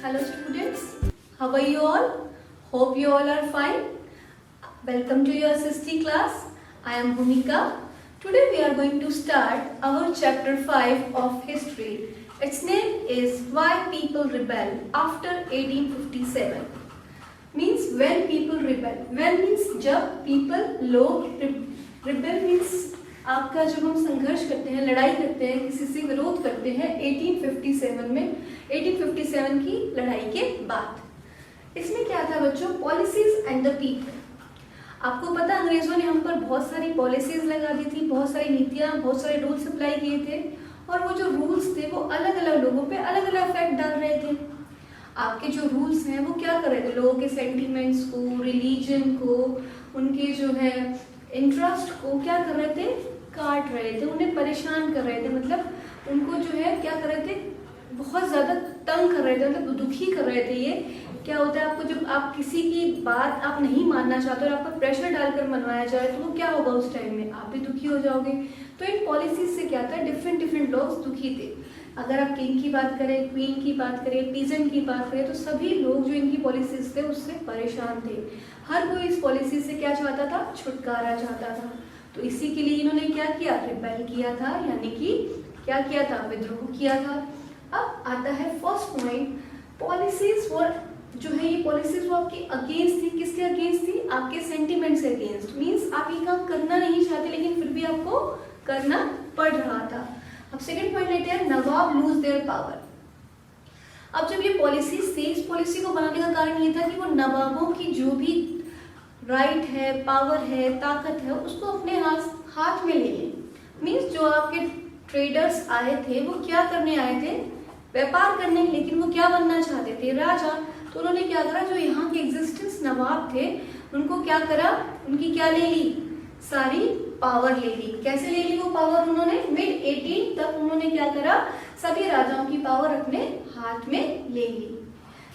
Hello students, how are you all? Hope you all are fine. Welcome to your SST class. I am Bhumika. Today we are going to start our chapter 5 of history. Its name is Why People Rebel After 1857. Means when people rebel. When means जब people लोग rebel means आपका जब हम संघर्ष करते हैं, लड़ाई करते हैं, किसी से विरोध करते हैं 1857 में, 1857 की लड़ाई के बाद। इसमें क्या था बच्चों? Policies and the people. आपको पता अंग्रेजों ने हम पर बहुत सारी पॉलिसीज लगा दी थी, बहुत सारी नीतियां, बहुत सारे रूल्स अप्लाई किए थे और वो जो रूल्स थे वो अलग अलग लोगों पे अलग अलग इफेक्ट डाल रहे थे। आपके जो रूल्स हैं वो क्या कर रहे थे? लोगों के सेंटिमेंट्स को, रिलीजन को, उनके जो है इंटरेस्ट को क्या कर रहे थे? काट रहे थे, उन्हें परेशान कर रहे थे। मतलब उनको जो है क्या कर रहे थे? बहुत ज़्यादा तंग कर रहे थे, मतलब दुखी कर रहे थे। ये क्या होता है, आपको जब आप किसी की बात आप नहीं मानना चाहते और आप पर प्रेशर डालकर मनवाया जाए तो वो क्या होगा? उस टाइम में आप भी दुखी हो जाओगे। तो इन पॉलिसीज से क्या था? डिफरेंट लोग दुखी थे। अगर आप किंग की बात करें, क्वीन की बात करें, पीजेंट की बात करें, तो सभी लोग जो इनकी पॉलिसीज थे उससे परेशान थे। हर कोई इस पॉलिसी से क्या चाहता था? छुटकारा चाहता था। तो इसी के लिए इन्होंने क्या किया? रिबेल किया था, यानी कि क्या किया था? विद्रोह किया था। अब आता है फर्स्ट पॉइंट, पॉलिसीज फॉर जो है ये पॉलिसीज वो आपके अगेंस्ट थी। किसके अगेंस्ट थी? आपके सेंटिमेंट से अगेंस्ट। मीन्स आप ये काम करना नहीं चाहते लेकिन फिर भी आपको करना पड़ रहा था। अब सेकंड पॉइंट लेते हैं, नवाब लूज देयर पावर। अब जब ये पॉलिसीज थी, इस पॉलिसी को बनाने का कारण ये था कि वो नवाबों की जो भी राइट है, पावर है, ताकत है, उसको अपने हाथ में ले लें। मीन्स जो आपके ट्रेडर्स आए थे वो क्या करने आए थे? व्यापार करने, लेकिन वो क्या बनना चाहते थे? राजा। तो उन्होंने क्या करा? जो यहाँ के एग्जिस्टेंस नवाब थे उनको क्या करा? उनकी क्या ले ली? सारी पावर ले ली। कैसे ले ली वो पावर? उन्होंने मिड 18 तक उन्होंने क्या करा? सभी राजाओं की पावर अपने हाथ में ले ली।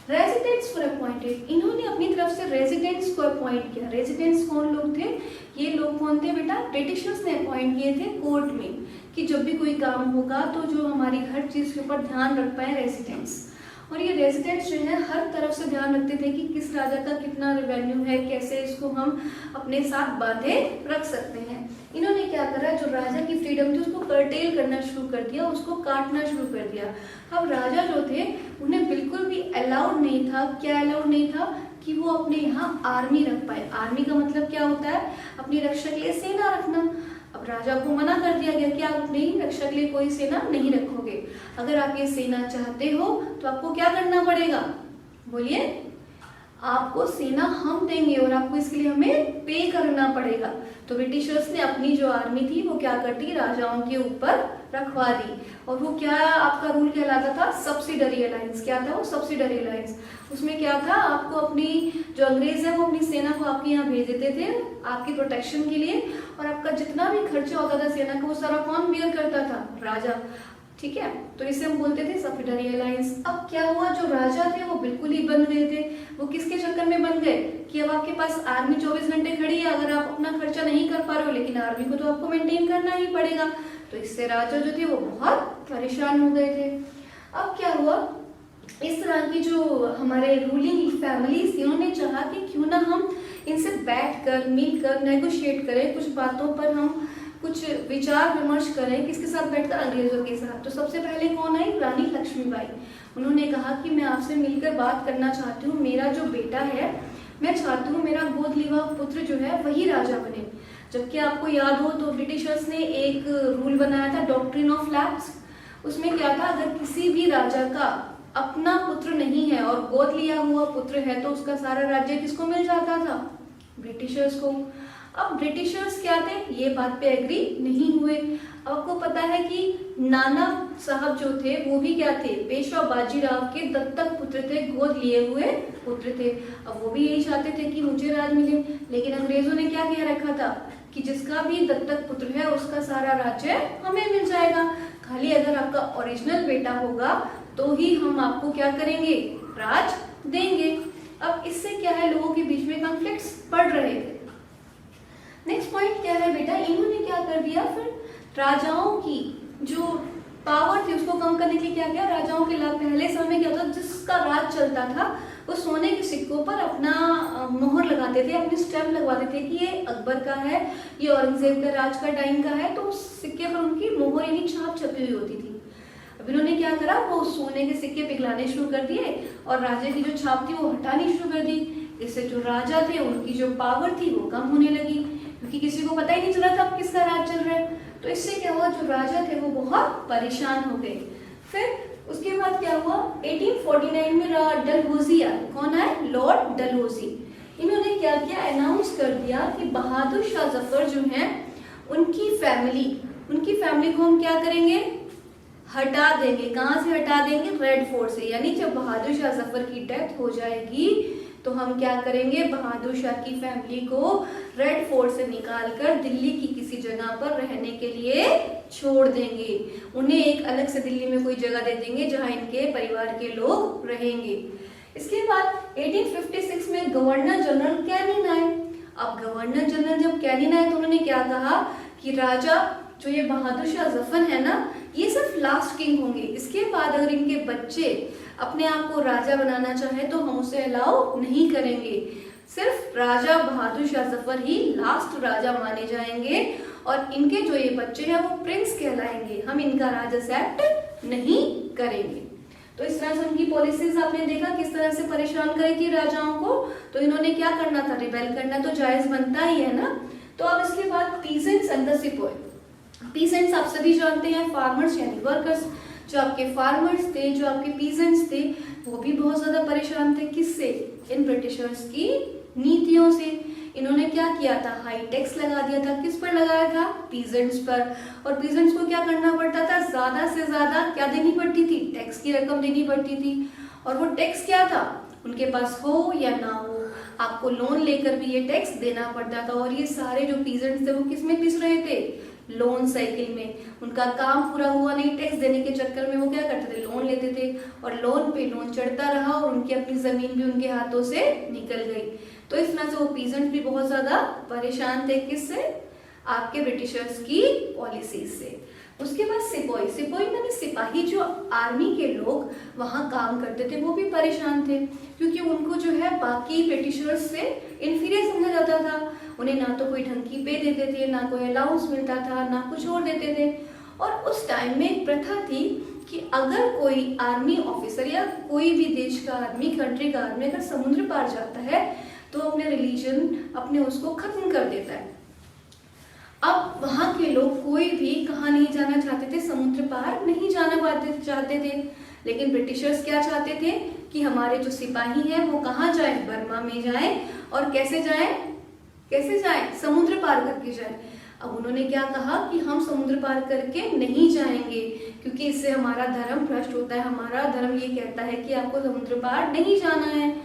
रेजिडेंट्स वर अपॉइंटेड। इन्होंने अपनी तरफ से रेजिडेंट्स को अपॉइंट किया। रेजिडेंट्स कौन लोग थे? ये लोग कौन थे बेटा? ब्रिटिशर्स ने अपॉइंट किए थे कोर्ट में, कि जब भी कोई काम होगा तो जो हमारी हर चीज के ऊपर ध्यान रख पाए रेजिडेंट्स। और ये रेजिडेंट्स जो है हर तरफ से ध्यान रखते थे कि किस राजा का कितना रेवेन्यू है, कैसे इसको हम अपने साथ बांधे रख सकते हैं। इन्होंने क्या करा? जो राजा की फ्रीडम थी उसको कर्टेल करना शुरू कर दिया, उसको काटना शुरू कर दिया। अब राजा जो थे उन्हें बिल्कुल भी अलाउड नहीं था। क्या अलाउड नहीं था? कि वो अपने यहाँ आर्मी रख पाए। आर्मी का मतलब क्या होता है? अपनी रक्षा के लिए सेना रखना। अब राजा को मना कर दिया गया कि आप अपनी रक्षा के लिए कोई सेना नहीं रखोगे। अगर आप ये सेना चाहते हो तो आपको क्या करना पड़ेगा? बोलिए। आपको सेना हम देंगे और आपको इसके लिए हमें पे करना पड़ेगा। तो ब्रिटिशर्स ने अपनी जो आर्मी थी वो क्या कर दी? राजाओं के ऊपर रखवा दी। और वो क्या आपका रूल कहलाता था? Subsidiary alliance. क्या था वो? Subsidiary alliance. उसमें क्या था? आपको अपनी जो अंग्रेज है वो अपनी सेना को आपके यहाँ भेज देते थे आपकी प्रोटेक्शन के लिए, और आपका जितना भी खर्चा होता था सेना का वो सारा कौन बियर करता था? राजा। ठीक है, तो इसे हम बोलते थे सब्सिडरी अलायंस। अब क्या हुआ? जो राजा थे वो बिल्कुल ही बन गए थे। वो किसके चक्कर में बन गए? कि अब आपके पास आर्मी 24 घंटे खड़ी है, अगर आप अपना खर्चा नहीं कर पा रहे हो लेकिन आर्मी को तो आपको मेंटेन करना ही पड़ेगा। तो इससे राजा जो थे वो बहुत परेशान हो गए थे। अब क्या हुआ? इस तरह की जो हमारे रूलिंग फैमिलीज थी उन्होंने चाहा कि क्यों ना हम इनसे बैठकर मिलकर नेगोशिएट करें, कुछ बातों पर हम कुछ विचार विमर्श करें। किसके साथ बैठकर? अंग्रेजों के साथ। तो सबसे पहले कौन आई? रानी लक्ष्मीबाई। उन्होंने कहा कि मैं आपसे मिलकर बात करना चाहती हूँ। मेरा जो बेटा है मैं चाहती हूँ मेरा गोद लिया पुत्र जो है वही राजा बने। जबकि आपको याद हो तो ब्रिटिशर्स ने एक रूल बनाया था, डॉक्ट्रिन ऑफ लैप्स। उसमें क्या था? अगर किसी भी राजा का अपना पुत्र नहीं है और गोद लिया हुआ पुत्र है तो उसका सारा राज्य किसको मिल जाता था? ब्रिटिशर्स को। अब ब्रिटिशर्स क्या थे? ये बात पे एग्री नहीं हुए। अब आपको पता है कि नाना साहब जो थे वो भी क्या थे? पेशवा बाजीराव के दत्तक पुत्र थे, गोद लिए हुए पुत्र थे। अब वो भी यही चाहते थे कि मुझे राज मिले, लेकिन अंग्रेजों ने क्या कह रखा था कि जिसका भी दत्तक पुत्र है उसका सारा राज्य हमें मिल जाएगा, खाली अगर आपका ओरिजिनल बेटा होगा तो ही हम आपको क्या करेंगे? राज देंगे। अब इससे क्या है? लोगों के बीच में कॉन्फ्लिक्ट्स बढ़ रहे थे। नेक्स्ट पॉइंट क्या है बेटा? इन्होंने क्या कर दिया? फिर राजाओं की जो पावर थी उसको कम करने के लिए क्या किया, राजाओं के पहले समय में क्या होता, जिसका राज चलता था वो सोने के सिक्कों पर अपना मोहर लगाते थे, अपनी स्टैम्प लगवाते थे कि ये अकबर का है, ये औरंगजेब का राज का टाइम का है, तो उस सिक्के पर उनकी मोहर यानी छाप छपी हुई होती थी। अब इन्होंने क्या करा, वो सोने के सिक्के पिघलाने शुरू कर दिए और राजा की जो छाप थी वो हटानी शुरू कर दी। इससे जो राजा थे उनकी जो पावर थी वो कम होने लगी, क्योंकि किसी को पता ही नहीं चला था अब किसका राज चल रहा है। तो इससे क्या हुआ, जो राजा थे वो बहुत परेशान हो गए। फिर उसके बाद क्या हुआ, 1849 में डलहौजी आए। कौन आए, लॉर्ड डलहौजी। इन्होंने क्या किया, अनाउंस कर दिया कि बहादुर शाह जफर जो हैं उनकी फैमिली को हम क्या करेंगे, हटा देंगे। कहाँ से हटा देंगे, रेड फोर्ट से। यानी जब बहादुर शाह जफर की डेथ हो जाएगी तो हम क्या करेंगे, बहादुर शाह की फैमिली को रेड फोर्ट से निकालकर दिल्ली की किसी जगह पर रहने के लिए छोड़ देंगे। उन्हें एक अलग से दिल्ली में कोई जगह दे देंगे जहां इनके परिवार के लोग रहेंगे। इसके बाद 1856 में गवर्नर जनरल कैनिंग आए। अब गवर्नर जनरल जब कैनिंग आए तो उन्होंने क्या कहा कि राजा जो ये बहादुर शाह जफर है ना, ये सिर्फ लास्ट किंग होंगे। इसके बाद अगर इनके बच्चे अपने आप को राजा बनाना चाहे तो हम उसे अलाउ नहीं करेंगे। सिर्फ राजा बहादुर शाह जफर ही लास्ट राजा माने जाएंगे और इनके जो ये बच्चे हैं वो प्रिंस कहलाएंगे। हम इनका राज एक्सेप्ट नहीं करेंगे। तो इस तरह से उनकी पॉलिसीज आपने देखा किस तरह से परेशान करी थी राजाओं को। तो इन्होंने क्या करना था, रिबेल करना तो जायज बनता ही है ना। तो अब इसके बाद peasants and the sepoy. Peasants आप सभी जानते हैं, फार्मर्स यानी वर्कर्स। जो आपके फार्मर्स थे, जो आपके पीसेंट्स थे, वो भी बहुत ज्यादा परेशान थे। किससे, इन ब्रिटिशर्स की नीतियों से। इन्होंने क्या किया था, हाई टैक्स लगा दिया था। किस पर लगाया था, पीजेंट्स पर। और पीजेंट्स को क्या करना पड़ता था, ज्यादा से ज्यादा क्या देनी पड़ती थी, टैक्स की रकम देनी पड़ती थी। और वो टैक्स क्या था, उनके पास हो या ना हो, आपको लोन लेकर भी ये टैक्स देना पड़ता था। और ये सारे जो पीजेंट्स थे वो किस में पिस रहे थे, लोन साइकिल में। उनका काम पूरा हुआ नहीं, टैक्स देने के चक्कर में वो क्या करते थे, लोन लेते थे और लोन पे लोन चढ़ता रहा और उनकी अपनी जमीन भी उनके हाथों से निकल गई। तो इस तरह से वो पीजेंट भी बहुत ज्यादा परेशान थे। किससे, आपके ब्रिटिशर्स की पॉलिसीज से। उसके बाद सिपाही। सिपाही माने सिपाही, जो आर्मी के लोग वहां काम करते थे वो भी परेशान थे, क्योंकि उनको जो है बाकी ब्रिटिशर्स से इंफीरियर समझा जाता था। उन्हें ना तो कोई ढंग की पे देते थे, ना कोई अलाउंस मिलता था, ना कुछ और देते थे। और उस टाइम में एक प्रथा थी कि अगर कोई आर्मी ऑफिसर या कोई भी देश का आर्मी, कंट्री का आर्मी अगर समुद्र पार जाता है तो अपने रिलीजन, अपने उसको खत्म कर देता है। अब वहां के लोग कोई भी कहाँ नहीं जाना चाहते थे, समुद्र पार नहीं जाना चाहते थे। लेकिन ब्रिटिशर्स क्या चाहते थे कि हमारे जो सिपाही हैं वो कहाँ जाए, बर्मा में जाए। और कैसे जाए, समुद्र पार करके जाए। अब उन्होंने क्या कहा कि हम समुद्र पार करके नहीं जाएंगे, क्योंकि इससे हमारा धर्म भ्रष्ट होता है। हमारा धर्म ये कहता है कि आपको समुद्र पार नहीं जाना है।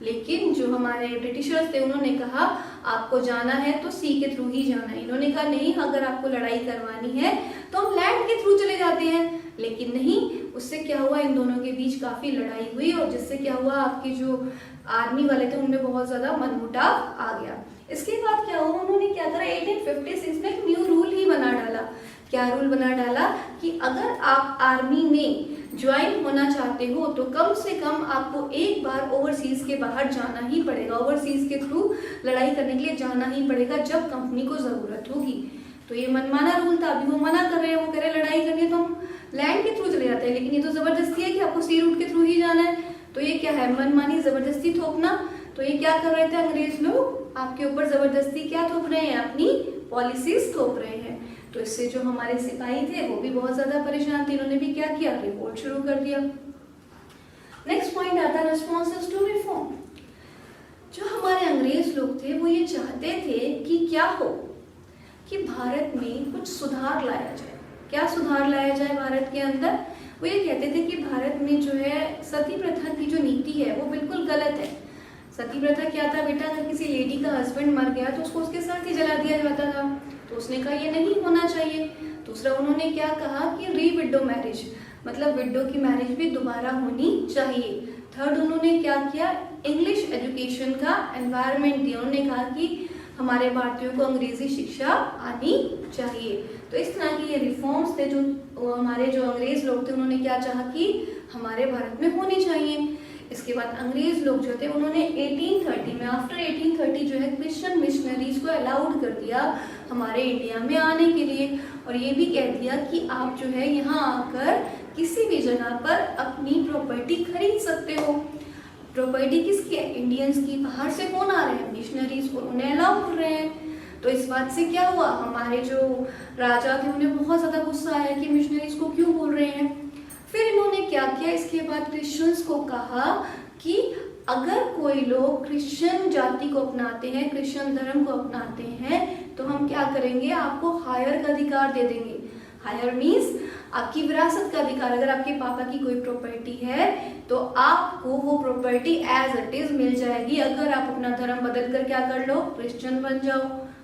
लेकिन जो हमारे ब्रिटिशर्स थे उन्होंने कहा आपको जाना है तो सी के थ्रू ही जाना है। इन्होंने कहा नहीं, अगर आपको लड़ाई करवानी है तो हम लैंड के थ्रू चले जाते हैं। लेकिन नहीं, उससे क्या हुआ, इन दोनों के बीच काफी लड़ाई हुई और जिससे क्या हुआ, आपके जो आर्मी वाले थे उनमें बहुत ज्यादा मनमुटाव आ गया। इसके बाद क्या हुआ, उन्होंने क्या करा, 1856 में एक न्यू रूल ही बना डाला। क्या रूल बना डाला कि अगर आप आर्मी में ज्वाइन होना चाहते हो तो कम से कम आपको एक बार ओवरसीज के बाहर जाना ही पड़ेगा, ओवरसीज के थ्रू लड़ाई करने के लिए जाना ही पड़ेगा जब कंपनी को जरूरत होगी। तो ये मनमाना रूल था। अभी वो मना कर रहे हैं, वो कह रहे लड़ाई करनी है तो हम लैंड के थ्रू चले जाते हैं, लेकिन ये तो जबरदस्ती है कि आपको सी रूट के थ्रू ही जाना है। तो ये क्या है, मनमानी, जबरदस्ती थोपना। तो ये क्या कर रहे थे अंग्रेज लोग, आपके ऊपर जबरदस्ती क्या थोप रहे हैं, अपनी पॉलिसीज थोप रहे हैं। तो इससे जो हमारे सिपाही थे वो भी बहुत ज्यादा परेशान थे। इन्होंने भी क्या किया, रिवोल्ट शुरू कर दिया। नेक्स्ट पॉइंट आता है रिस्पॉन्सेस टू रिफॉर्म। जो हमारे अंग्रेज लोग थे वो ये चाहते थे कि क्या हो, कि भारत में कुछ सुधार लाया जाए। क्या सुधार लाया जाए भारत के अंदर, वो ये कहते थे कि भारत में जो है सती प्रथा की जो नीति है वो बिल्कुल गलत है। सती प्रथा क्या था बेटा, अगर किसी लेडी का हस्बैंड मर गया तो उसको उसके साथ ही जला दिया जाता था। तो उसने कहा ये नहीं होना चाहिए। दूसरा उन्होंने क्या कहा कि री विडो मैरिज, मतलब विडो की मैरिज भी दोबारा होनी चाहिए। थर्ड उन्होंने क्या किया, इंग्लिश एजुकेशन का एनवायरनमेंट दिया। उन्होंने कहा कि हमारे भारतीयों को अंग्रेजी शिक्षा आनी चाहिए। तो इस तरह के ये रिफॉर्म्स थे जो हमारे जो अंग्रेज लोग थे उन्होंने क्या चाहा कि हमारे भारत में होने चाहिए। इसके बाद अंग्रेज लोग जो थे उन्होंने 1830 में, आफ्टर 1830 जो है क्रिश्चियन मिशनरीज को अलाउड कर दिया हमारे इंडिया में आने के लिए, और ये भी कह दिया कि आप जो है यहाँ आकर किसी भी जगह पर अपनी प्रॉपर्टी खरीद सकते हो। प्रॉपर्टी किसकी है? इंडियंस की। बाहर से कौन आ रहे हैं? मिशनरीज को, उन्हें अलाउ कर रहे हैं। तो इस बात से क्या हुआ, हमारे जो राजा थे उन्हें बहुत ज़्यादा गुस्सा आया कि मिशनरीज को क्यों बोल रहे हैं। फिर इन्होंने क्या किया, इसके बाद क्रिश्चियंस को कहा कि अगर कोई लोग क्रिश्चियन जाति को अपनाते हैं, क्रिश्चियन धर्म को अपनाते हैं, तो हम क्या करेंगे, आपको हायर का अधिकार दे देंगे। हायर मीन्स आपकी विरासत का अधिकार। अगर आपके पापा की कोई प्रॉपर्टी है तो आपको वो प्रॉपर्टी एज इट इज मिल जाएगी, अगर आप अपना धर्म बदल कर क्या कर लो, क्रिश्चियन बन जाओ।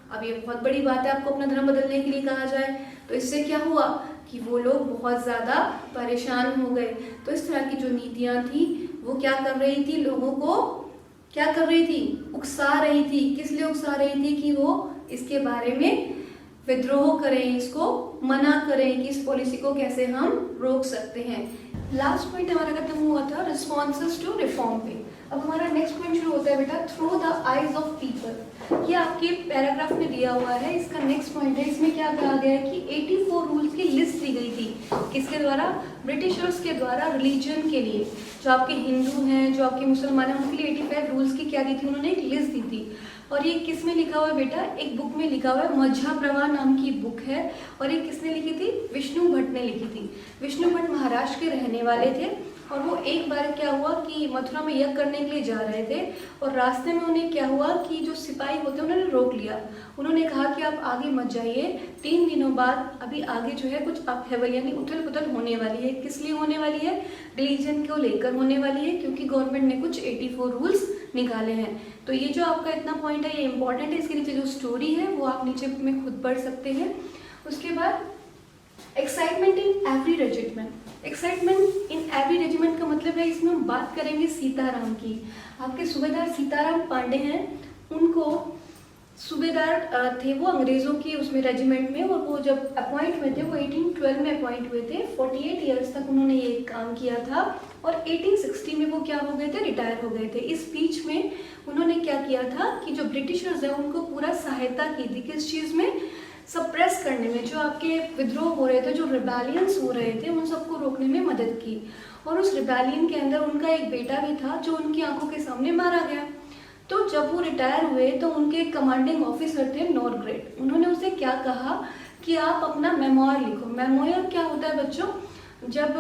अब ये बहुत बड़ी बात है आपको अपना धर्म बदलने के लिए कहा जाए। तो इससे क्या हुआ कि वो लोग बहुत ज़्यादा परेशान हो गए। तो इस तरह की जो नीतियाँ थी वो क्या कर रही थी, लोगों को क्या कर रही थी, उकसा रही थी। किस लिए उकसा रही थी कि वो इसके बारे में विद्रोह करें, इसको मना करें कि इस पॉलिसी को कैसे हम रोक सकते हैं। लास्ट पॉइंट हमारा खत्म हुआ था रिस्पॉन्सेस टू रिफॉर्म पे। अब हमारा नेक्स्ट पॉइंट शुरू होता है बेटा, through the eyes of people. ये आपके पैराग्राफ में दिया हुआ है, इसका नेक्स्ट पॉइंट है। इसमें क्या कहा गया है कि 84 रूल्स की लिस्ट दी गई थी। किसके द्वारा? ब्रिटिशर्स के द्वारा रिलीजन के लिए। जो आपके हिंदू हैं, जो आपके मुसलमान हैं, उनके लिए 85 रूल्स की क्या दी थी, उन्होंने एक लिस्ट दी थी। और ये किस में लिखा हुआ है बेटा? एक बुक में लिखा हुआ है, मज्झा प्रवाह नाम की बुक है। और ये किसने लिखी थी? विष्णु भट्ट ने लिखी थी। विष्णु भट्ट महाराष्ट्र के रहने वाले थे और वो एक बार क्या हुआ कि मथुरा में यज्ञ करने के लिए जा रहे थे और रास्ते में उन्हें क्या हुआ कि जो सिपाही होते उन्होंने रोक लिया। उन्होंने कहा कि आप आगे मत जाइए, 3 दिनों बाद अभी आगे जो है कुछ अपहेवल यानी उथल पुथल होने वाली है। किस लिए होने वाली है? रिलीजन को लेकर होने वाली है, क्योंकि गवर्नमेंट ने कुछ 84 रूल्स निकाले हैं। तो ये जो आपका इतना पॉइंट है ये इंपॉर्टेंट है। इसके नीचे जो स्टोरी है वो आप नीचे में खुद पढ़ सकते हैं। उसके बाद excitement in every regiment. Excitement in every regiment का मतलब है, इसमें हम बात करेंगे सीताराम की। आपके सूबेदार सीताराम पांडे हैं, उनको सूबेदार थे वो अंग्रेज़ों की उसमें रेजिमेंट में, और वो जब अपॉइंट हुए थे वो 1812 में अपॉइंट हुए थे। 48 ईयर्स तक उन्होंने ये काम किया था और 1860 में वो क्या हो गए थे? रिटायर हो गए थे। इस बीच में उन्होंने क्या किया था कि जो ब्रिटिशर्स हैं उनको पूरा सहायता की थी। किस चीज़ में? सप्रेस करने में। जो आपके विद्रोह हो रहे थे, जो रिबेलियंस हो रहे थे, उन सबको रोकने में मदद की। और उस रिबेलियन के अंदर उनका एक बेटा भी था जो उनकी आंखों के सामने मारा गया। तो जब वो रिटायर हुए तो उनके कमांडिंग ऑफिसर थे नॉरग्रेट, उन्होंने उसे क्या कहा कि आप अपना मेमोयर लिखो। मेमोयर क्या होता है बच्चों? जब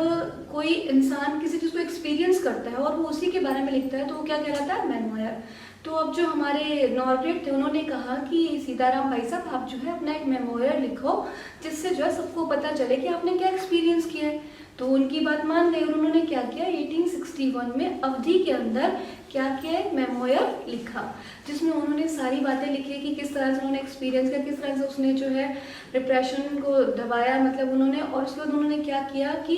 कोई इंसान किसी चीज़ को एक्सपीरियंस करता है और वो उसी के बारे में लिखता है तो वो क्या कहलाता है? मेमोयर। तो अब जो हमारे नॉरग्रेट थे उन्होंने कहा कि सीताराम भाई साहब आप जो है अपना एक मेमोयर लिखो, जिससे जो है सबको पता चले कि आपने क्या एक्सपीरियंस किया है। तो उनकी बात मान गई और उन्होंने क्या किया, 1861 में अवधि के अंदर क्या किया, मेमोयर लिखा, जिसमें उन्होंने सारी बातें लिखी कि किस तरह से उन्होंने एक्सपीरियंस किया, किस तरह से उसने जो है रिप्रेशन को दबाया, मतलब उन्होंने। और उसके बाद उन्होंने क्या किया कि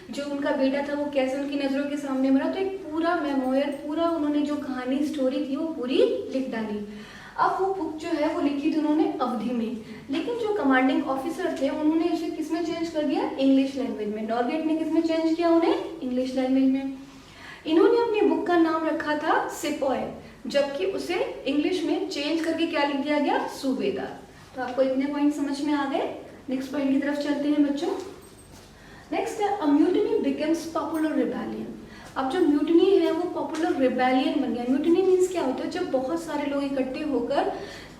जो उनका बेटा था वो कैसे उनकी नज़रों के सामने मरा। तो एक पूरा मेमोयर, पूरा उन्होंने जो कहानी स्टोरी थी वो पूरी लिख डाली। अब वो बुक जो है वो लिखी थी उन्होंने अवधि में, लेकिन जो कमांडिंग ऑफिसर थे उन्होंने उसे किस में चेंज कर दिया? इंग्लिश लैंग्वेज में। नॉरगेट ने किस में चेंज किया? उन्हें इंग्लिश लैंग्वेज में। इन्होंने अपनी बुक का नाम रखा था सिपॉय, जबकि उसे इंग्लिश में चेंज करके क्या लिख दिया गया? सूबेदार। तो आपको इतने पॉइंट समझ में आ गए। नेक्स्ट पॉइंट की तरफ चलते हैं बच्चों। नेक्स्ट है, अ म्यूटिनी बिकम्स पॉपुलर रिबेलियन। अब जो म्यूटिनी है वो पॉपुलर रिबेलियन बन गया। म्यूटिनी मीन्स क्या होता है? जब बहुत सारे लोग इकट्ठे होकर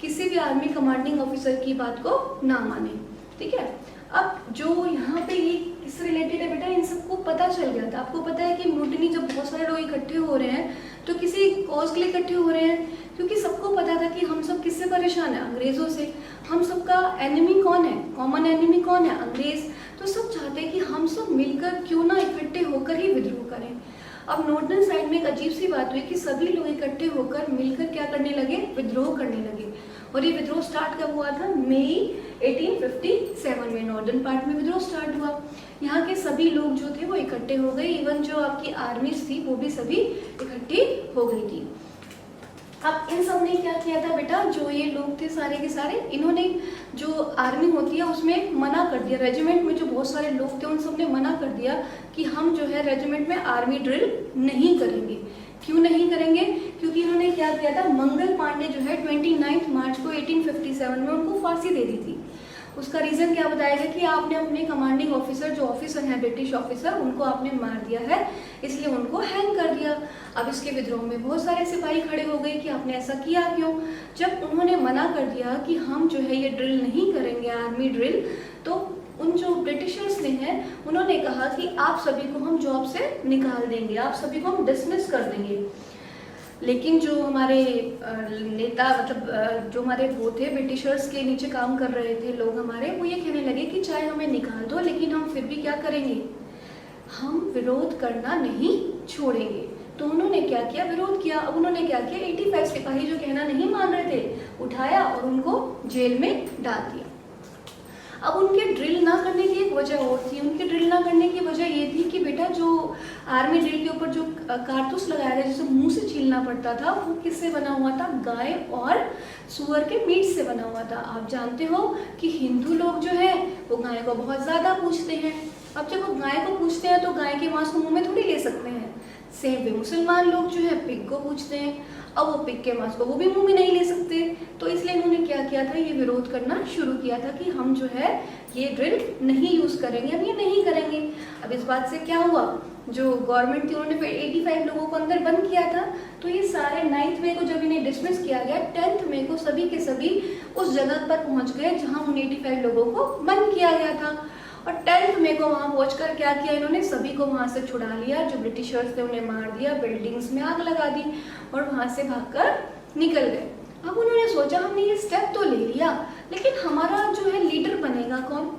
किसी भी आर्मी कमांडिंग ऑफिसर की बात को ना माने। ठीक है, अब जो यहाँ पे ये किससे रिलेटेड है बेटा? इन सबको पता चल गया था। आपको पता है कि म्यूटिनी जब बहुत सारे लोग इकट्ठे हो रहे हैं तो किसी कॉज के लिए इकट्ठे हो रहे हैं, क्योंकि सबको पता था कि हम सब किससे परेशान है? अंग्रेजों से। हम सबका एनिमी कौन है? कॉमन एनिमी कौन है? अंग्रेज। तो सब चाहते हैं कि हम सब मिलकर क्यों ना इकट्ठे होकर ही विद्रोह करें। अब नॉर्दर्न साइड में एक अजीब सी बात हुई कि सभी लोग इकट्ठे होकर मिलकर क्या करने लगे? विद्रोह करने लगे। और ये विद्रोह स्टार्ट कब हुआ था? मई 1857 में नॉर्दर्न पार्ट में विद्रोह स्टार्ट हुआ। यहाँ के सभी लोग जो थे वो इकट्ठे हो गए, इवन जो आपकी आर्मीज थी वो भी सभी इकट्ठी हो गई थी। अब इन सब ने क्या किया था बेटा, जो ये लोग थे सारे के सारे, इन्होंने जो आर्मी होती है उसमें मना कर दिया, रेजिमेंट में जो बहुत सारे लोग थे उन सब ने मना कर दिया कि हम जो है रेजिमेंट में आर्मी ड्रिल नहीं करेंगे। क्यों नहीं करेंगे? क्योंकि इन्होंने क्या किया था, मंगल पांडे जो है 29 मार्च को 1857 में उनको फांसी दे दी थी। उसका रीज़न क्या बताया गया कि आपने अपने कमांडिंग ऑफिसर, जो ऑफिसर हैं ब्रिटिश ऑफिसर, उनको आपने मार दिया है, इसलिए उनको हैंग कर दिया। अब इसके विद्रोह में बहुत सारे सिपाही खड़े हो गए कि आपने ऐसा किया क्यों। जब उन्होंने मना कर दिया कि हम जो है ये ड्रिल नहीं करेंगे, आर्मी ड्रिल, तो उन जो ब्रिटिशर्स ने हैं उन्होंने कहा कि आप सभी को हम जॉब से निकाल देंगे, आप सभी को हम डिसमिस कर देंगे। लेकिन जो हमारे नेता, मतलब जो हमारे वो थे, ब्रिटिशर्स के नीचे काम कर रहे थे लोग हमारे, वो ये कहने लगे कि चाहे हमें निकाल दो लेकिन हम फिर भी क्या करेंगे, हम विरोध करना नहीं छोड़ेंगे। तो उन्होंने क्या किया, विरोध किया। अब उन्होंने क्या किया, 85 सिपाही जो कहना नहीं मान रहे थे, उठाया और उनको जेल में डाल दिया। अब उनके ड्रिल ना करने की एक वजह और थी। उनके ड्रिल ना करने की वजह ये थी कि बेटा जो आर्मी ड्रिल के ऊपर जो कारतूस लगाया था, जिसे मुंह से छीलना पड़ता था, वो किससे बना हुआ था, गाय और सुअर के मीट से बना हुआ था। आप जानते हो कि हिंदू लोग जो है वो गाय को बहुत ज़्यादा पूजते हैं। अब जब वो गाय को पूजते हैं तो गाय के मांस को मुँह में थोड़ी ले सकते हैं। सेम वे मुसलमान लोग जो है पिग को पूजते हैं, अब वो पिग के मांस को वो भी मुंह में नहीं ले सकते। तो इसलिए इन्होंने क्या किया था, ये विरोध करना शुरू किया था कि हम जो है ये ड्रिल नहीं यूज़ करेंगे, हम ये नहीं करेंगे। अब इस बात से क्या हुआ, जो गवर्नमेंट थी उन्होंने फिर 85 लोगों को अंदर बंद किया था। तो ये सारे 9 मई को जब इन्हें डिसमिस किया गया, 10 मई को सभी के सभी उस जगह पर पहुँच गए जहाँ उन 85 लोगों को बंद किया गया था। और 10 मई को वहाँ पहुंचकर क्या किया, इन्होंने सभी को वहाँ से छुड़ा लिया। जो ब्रिटिशर्स थे उन्हें मार दिया, बिल्डिंग्स में आग लगा दी और वहाँ से भागकर निकल गए। अब उन्होंने सोचा हमने ये स्टेप तो ले लिया, लेकिन हमारा जो है लीडर बनेगा कौन,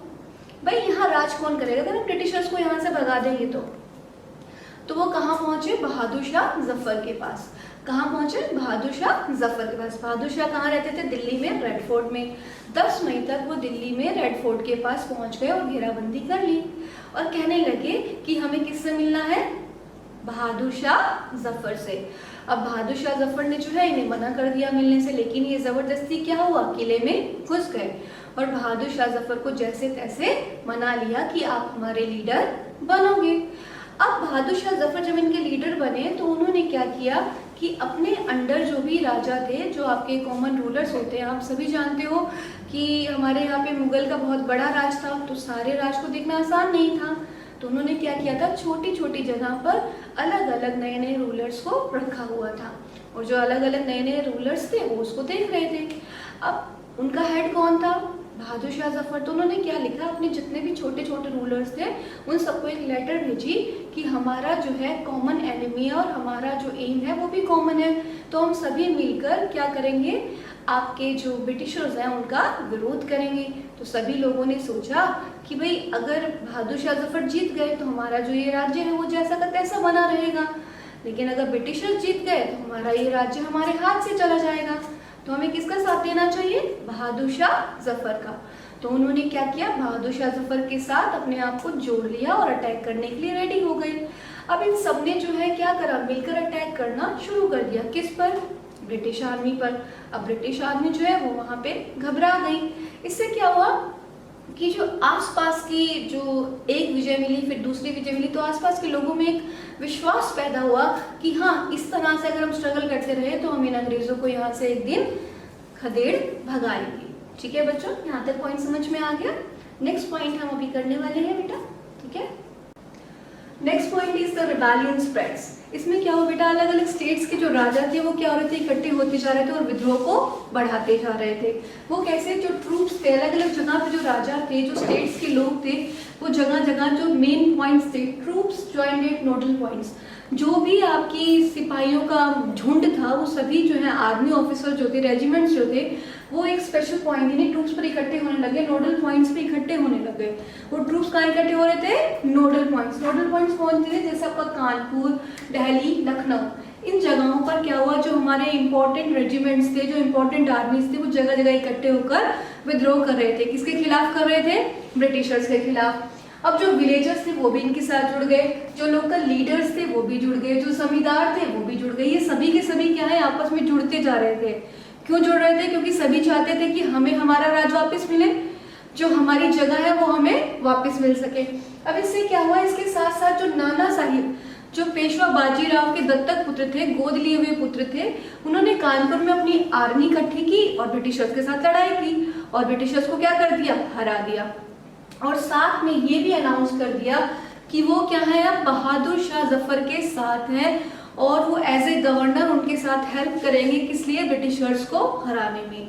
भाई यहाँ राज कौन करेगा अगर हम ब्रिटिशर्स को यहाँ से भगा देंगे तो वो कहाँ पहुँचे, बहादुर शाह जफर के पास। कहाँ पहुँचे, बहादुर शाह जफर के पास। बहादुर शाह कहाँ रहते थे, दिल्ली में रेड फोर्ट में। 10 मई तक वो दिल्ली में रेड फोर्ट के पास पहुँच गए और घेराबंदी कर ली और कहने लगे कि हमें किससे मिलना है, बहादुर शाह जफर से। अब बहादुर शाह जफर ने जो है इन्हें मना कर दिया मिलने से, लेकिन ये जबरदस्ती क्या हुआ, किले में घुस गए और बहादुर शाह जफर को जैसे तैसे मना लिया कि आप हमारे लीडर बनोगे। अब बहादुर शाह जफर जब इनके लीडर बने तो उन्होंने क्या किया कि अपने अंडर जो भी राजा थे, जो आपके कॉमन रूलर्स होते हैं, आप सभी जानते हो कि हमारे यहाँ पे मुगल का बहुत बड़ा राज था, तो सारे राज को देखना आसान नहीं था। तो उन्होंने क्या किया था, छोटी छोटी जगह पर अलग अलग नए नए रूलर्स को रखा हुआ था और जो अलग अलग नए नए रूलर्स थे वो उसको देख रहे थे। अब उनका हेड कौन था, बहादुर शाह जफर। तो उन्होंने क्या लिखा, अपने जितने भी छोटे छोटे रूलर्स थे उन सबको एक लेटर भेजी कि हमारा जो है कॉमन एनिमी है और हमारा जो एम है वो भी कॉमन है, तो हम सभी मिलकर क्या करेंगे, आपके जो ब्रिटिशर्स हैं उनका विरोध करेंगे। तो सभी लोगों ने सोचा कि भाई अगर बहादुर शाह जफर जीत गए तो हमारा जो ये राज्य है वो जैसा का तैसा बना रहेगा, लेकिन अगर ब्रिटिशर्स जीत गए तो हमारा ये राज्य हमारे हाथ से चला जाएगा। तो हमें किसका साथ देना चाहिए, बहादुर शाह जफर का। तो उन्होंने क्या किया, बहादुर शाह जफर के साथ अपने आप को जोड़ लिया और अटैक करने के लिए रेडी हो गए। अब इन सब ने जो है क्या करा, मिलकर अटैक करना शुरू कर दिया। किस पर, ब्रिटिश आर्मी पर। अब ब्रिटिश आर्मी जो है वो वहाँ पे घबरा गई। इससे क्या हुआ कि जो आसपास की जो एक विजय मिली फिर दूसरी विजय मिली, तो आसपास के लोगों में एक विश्वास पैदा हुआ कि हाँ, इस तरह से अगर हम स्ट्रगल करते रहे तो हम इन अंग्रेजों को यहाँ से एक दिन खदेड़ भगाएंगे। ठीक है बच्चों, यहाँ तक पॉइंट समझ में आ गया। नेक्स्ट पॉइंट हम अभी करने वाले हैं बेटा, ठीक है। Next point is the rebellion spreads. इसमें क्या हो बेटा, अलग अलग स्टेट्स के जो राजा थे वो क्या हो रहे थे, इकट्ठे होते जा रहे थे और विद्रोह को बढ़ाते जा रहे थे। वो कैसे, जो ट्रूप्स थे अलग अलग जगह पे, जो राजा थे, जो स्टेट्स के लोग थे, वो जगह जगह जो मेन पॉइंट्स थे, troops joined at nodal points, जो भी आपकी सिपाहियों का झुंड था वो सभी जो है आर्मी ऑफिसर जो थे, रेजिमेंट्स जो थे, वो एक स्पेशल पॉइंट यानी ट्रूप्स पर इकट्ठे होने लगे, नोडल पॉइंट्स पे इकट्ठे होने लगे। वो ट्रूप्स कहाँ इकट्ठे हो रहे थे, नोडल पॉइंट्स। नोडल पॉइंट्स कौन थे, जैसे आपका कानपुर, दिल्ली, लखनऊ, इन जगहों पर क्या हुआ, जो हमारे इंपॉर्टेंट रेजिमेंट्स थे, जो इंपॉर्टेंट आर्मीज थे, वो जगह जगह इकट्ठे होकर विद्रोह कर रहे थे। किसके खिलाफ कर रहे थे, ब्रिटिशर्स के खिलाफ। अब जो विलेजर्स थे वो भी इनके साथ जुड़ गए, जो लोकल लीडर्स थे वो भी जुड़ गए, जो जमींदार थे वो भी जुड़ गए। ये सभी के सभी क्या है, आपस में जुड़ते जा रहे थे। क्यों जुड़ रहे थे? क्योंकि सभी चाहते थे कि हमें हमारा राज वापस मिले, जो हमारी जगह है वो हमें वापस मिल सके। अब इससे क्या हुआ, इसके साथ साथ जो नाना साहिब, जो पेशवा बाजीराव के दत्तक पुत्र थे, गोद लिए हुए पुत्र थे, उन्होंने कानपुर में अपनी आर्मी इकट्ठी की और ब्रिटिशर्स के साथ लड़ाई की और ब्रिटिशर्स को क्या कर दिया, हरा दिया। और साथ में ये भी अनाउंस कर दिया कि वो क्या है, अब बहादुर शाह जफर के साथ हैं और वो एज ए गवर्नर उनके साथ हेल्प करेंगे, किस लिए, ब्रिटिशर्स को हराने में।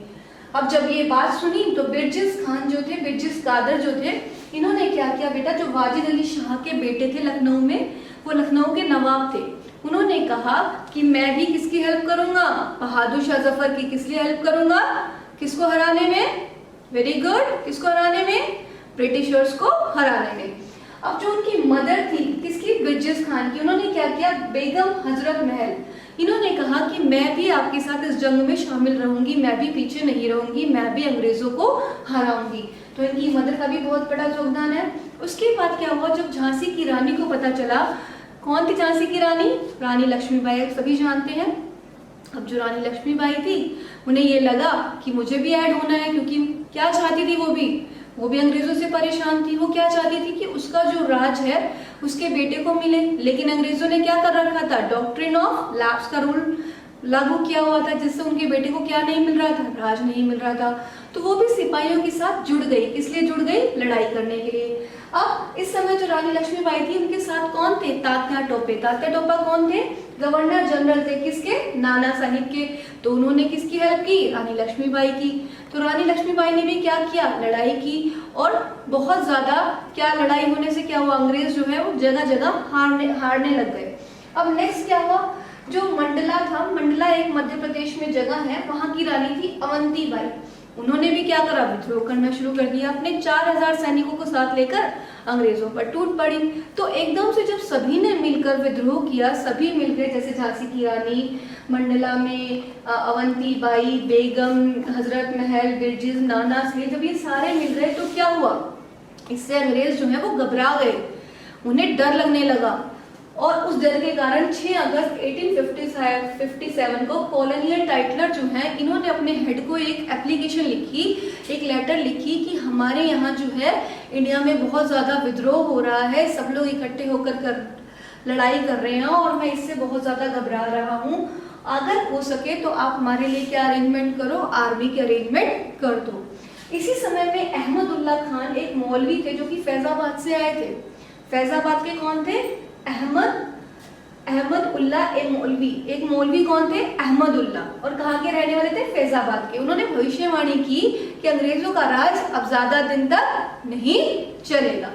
अब जब ये बात सुनी तो बिरजिस खान जो थे, बिरजिस कादर जो थे, इन्होंने क्या किया बेटा, जो वाजिद अली शाह के बेटे थे लखनऊ में, वो लखनऊ के नवाब थे, उन्होंने कहा कि मैं भी किसकी हेल्प करूंगा, बहादुर शाह जफर की। किस लिए हेल्प करूंगा, किसको हराने में, वेरी गुड, किसको हराने में, ब्रिटिशर्स को हराने में। अब जो उनकी मदर थी, किसकी, बिरजिस खान की, उन्होंने क्या किया, बेगम हजरत महल, इन्होंने कहा कि मैं भी आपके साथ इस जंग में शामिल रहूंगी, मैं भी पीछे नहीं रहूंगी, मैं भी अंग्रेजों को हराऊंगी। तो इनकी मदर का भी बहुत बड़ा योगदान है। उसके बाद क्या हुआ, जब झांसी की रानी को पता चला, कौन थी झांसी की रानी, रानी लक्ष्मीबाई, सभी जानते हैं। अब जो रानी लक्ष्मीबाई थी, उन्हें ये लगा कि मुझे भी ऐड होना है, क्योंकि क्या चाहती थी, वो भी अंग्रेजों से परेशान थी। वो क्या चाहती थी कि उसका जो राज है उसके बेटे को मिले, लेकिन अंग्रेजों ने क्या कर रखा था, डॉक्ट्रिन ऑफ लैप्स का रूल लागू किया हुआ था, जिससे उनके बेटे को क्या नहीं मिल रहा था, राज नहीं मिल रहा था। तो वो भी सिपाहियों के साथ जुड़ गई, इसलिए जुड़ गई, लड़ाई करने के लिए। अब इस समय जो रानी लक्ष्मीबाई थी, उनके साथ कौन थे, तात्या टोपे। तात्या टोपा कौन थे, गवर्नर जनरल थे, किसके, नाना साहिब के। तो उन्होंने किसकी हेल्प की, रानी लक्ष्मीबाई की। तो रानी लक्ष्मीबाई ने भी क्या किया, लड़ाई की, और बहुत ज्यादा क्या लड़ाई होने से क्या हुआ, अंग्रेज जो है वो जगह जगह हारने लग गए। अब नेक्स्ट क्या हुआ, जो मंडला था, मंडला एक मध्य प्रदेश में जगह है, वहां की रानी थी अवंतीबाई। उन्होंने भी क्या करा, विद्रोह करना शुरू कर दिया, अपने 4000 सैनिकों को साथ लेकर अंग्रेजों पर टूट पड़ी। तो एकदम से जब सभी ने मिलकर विद्रोह किया, सभी मिल गए, जैसे झांसी की रानी, मंडला में अवंतीबाई, बेगम हजरत महल, बिरजिस, नाना साहिब, जब ये सारे मिल गए तो क्या हुआ, इससे अंग्रेज जो है वो घबरा गए, उन्हें डर लगने लगा। और उस डर के कारण 6 अगस्त 1857 को कॉलोनियल टाइटलर जो है, इन्होंने अपने हेड को एक एप्लीकेशन लिखी, एक लेटर लिखी कि हमारे यहाँ जो है इंडिया में बहुत ज़्यादा विद्रोह हो रहा है, सब लोग इकट्ठे होकर लड़ाई कर रहे हैं और मैं इससे बहुत ज़्यादा घबरा रहा हूँ, अगर हो सके तो आप हमारे लिए क्या अरेंजमेंट करो, आर्मी के अरेंजमेंट कर दो। इसी समय में अहमदुल्ला खान एक मौलवी थे जो कि फैजाबाद से आए थे। फैजाबाद के कौन थे, अहमदुल्ला एक मौलवी कौन थे, अहमदुल्ला, और कहाँ के रहने वाले थे, फैजाबाद के। उन्होंने भविष्यवाणी की कि अंग्रेजों का राज अब ज्यादा दिन तक नहीं चलेगा।